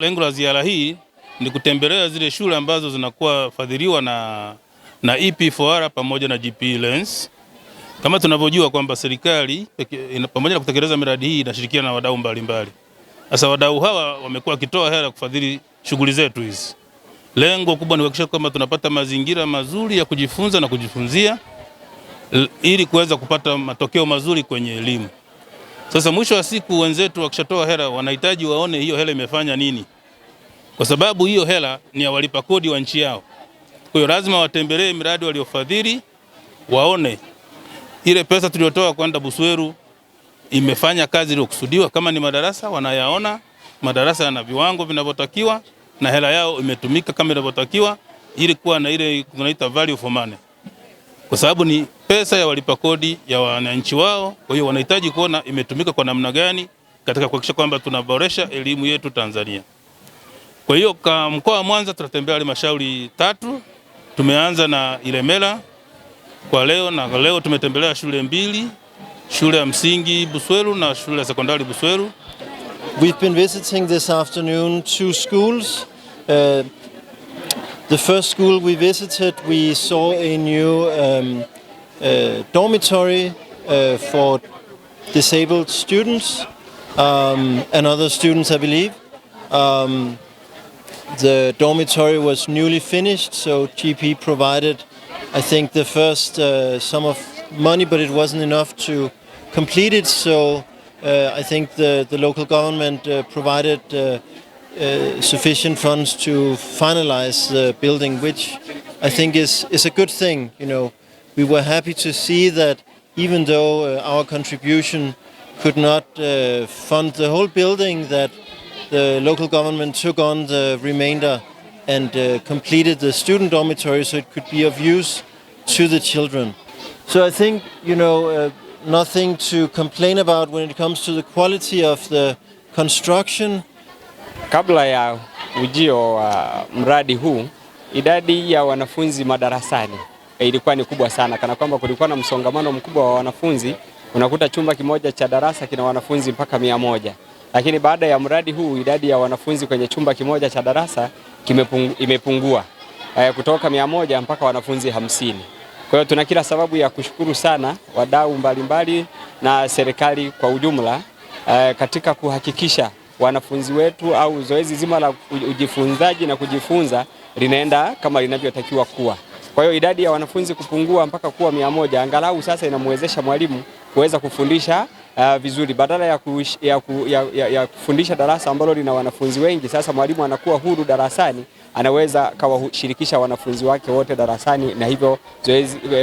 Lengo la ziara hii ni kutembelea zile shule ambazo zinakuwa fadhiliwa na EP4R pamoja na GP Lens. Kama tunavyojua kwamba serikali pamoja na kutekeleza miradi hii inashirikiana na wadau mbalimbali. Sasa wadau hawa wamekuwa wakitoa hela kufadhili shughuli zetu hizi. Lengo kubwa ni kuhakikisha kwamba tunapata mazingira mazuri ya kujifunza na kujifunzia ili kuweza kupata matokeo mazuri kwenye elimu. Sasa mwisho wa siku wenzetu wakishatoa hela wanahitaji waone hiyo hela imefanya nini. Kwa sababu hiyo hela ni ya walipa kodi wa nchi yao. Kwa hiyo lazima watembelee miradi waliofadhili, waone ile pesa tuliyotoa kwenda Busweru imefanya kazi iliyokusudiwa. Kama ni madarasa wanayaona madarasa yana viwango vinavyotakiwa na hela yao imetumika kama inavyotakiwa, ili kuwa na ile tunaita value for money. Kwa sababu ni pesa ya walipa kodi ya wananchi wao, kwa hiyo wanahitaji kuona imetumika kwa namna gani katika kuhakikisha kwamba tunaboresha elimu yetu Tanzania. Kwa hiyo kwa mkoa wa Mwanza tutatembea halmashauri 3. Tumeanza na Ilemela kwa leo, na leo tumetembelea shule 2, shule ya msingi Busweru na shule ya sekondari Busweru. We've been visiting this afternoon 2 schools. The first school we visited, we saw a new dormitory for disabled students and other students, I believe. The dormitory was newly finished, so GP provided, I think, the first sum of money, but it wasn't enough to complete it. So I think the local government provided sufficient funds to finalize the building, which I think is a good thing. You know, we were happy to see that even though our contribution could not fund the whole building, that the local government took on the remainder and completed the student dormitory so it could be of use to the children. So I think, you know, nothing to complain about when it comes to the quality of the construction. Kabla ya ujio wa mradi huu, idadi ya wanafunzi madarasani ilikuwa ni kubwa sana, kana kwamba kulikuwa na msongamano mkubwa wa wanafunzi. Unakuta chumba kimoja cha darasa kina wanafunzi mpaka 100. Lakini baada ya mradi huu idadi ya wanafunzi kwenye chumba kimoja cha darasa imepungua kutoka 100 mpaka wanafunzi 50. Kwa hiyo tuna kila sababu ya kushukuru sana wadau mbalimbali na serikali kwa ujumla katika kuhakikisha wanafunzi wetu au zoezi zima la ujifunzaji na kujifunza linaenda kama linavyotakiwa kuwa. Kwa hiyo idadi ya wanafunzi kupungua mpaka kuwa 100 angalau sasa inamwezesha mwalimu kuweza kufundisha vizuri. Badala ya kufundisha darasa ambalo lina wanafunzi wengi, sasa mwalimu anakuwa huru darasani, anaweza kawashirikisha wanafunzi wake wote darasani, na hivyo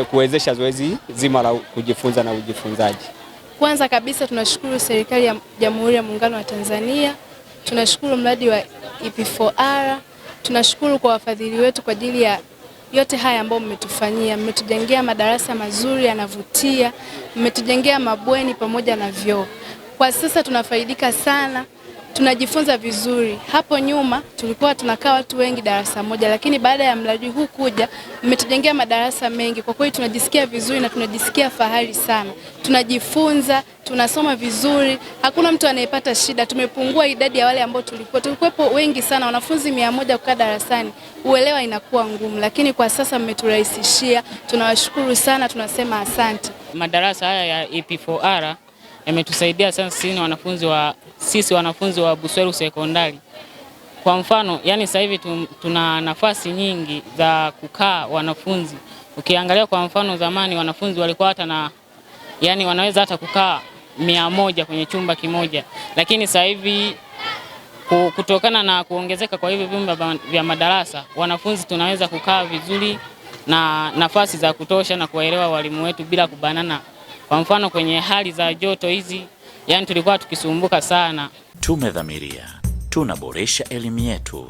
kuwezesha zoezi zima la kujifunza na ujifunzaji. Kwanza kabisa tunashukuru serikali ya Jamhuri ya Muungano wa Tanzania, tunashukuru mradi wa EP4R, tunashukuru kwa wafadhili wetu kwa ajili ya yote haya ambao mmetufanyia. Mmetujengea madarasa mazuri yanavutia, mmetujengea mabweni pamoja na vyoo. Kwa sasa tunafaidika sana, tunajifunza vizuri. Hapo nyuma tulikuwa tunakaa watu wengi darasa moja, lakini baada ya mradi huu kuja mmetujengea madarasa mengi. Kwa kweli tunajisikia vizuri na tunajisikia fahari sana. Tunajifunza, tunasoma vizuri, hakuna mtu anayepata shida. Tumepungua idadi ya wale ambao tulikuwepo wengi sana, wanafunzi 100 kukaa darasani. Uelewa inakuwa ngumu, lakini kwa sasa mmeturahisishia. Tunawashukuru sana, tunasema asante. Madarasa haya ya EP4R yametusaidia sana sisi wanafunzi wa Busweru sekondari. Kwa mfano, yani sasa hivi tuna nafasi nyingi za kukaa wanafunzi. Ukiangalia kwa mfano zamani wanafunzi walikuwa hata wanaweza hata kukaa 100 kwenye chumba kimoja. Lakini sasa hivi kutokana na kuongezeka kwa hivi vyumba vya madarasa, wanafunzi tunaweza kukaa vizuri na nafasi za kutosha na kuwaelewa walimu wetu bila kubanana. Kwa mfano kwenye hali za joto hizi, yani tulikuwa tukisumbuka sana. Tumedhamiria, tunaboresha elimu yetu.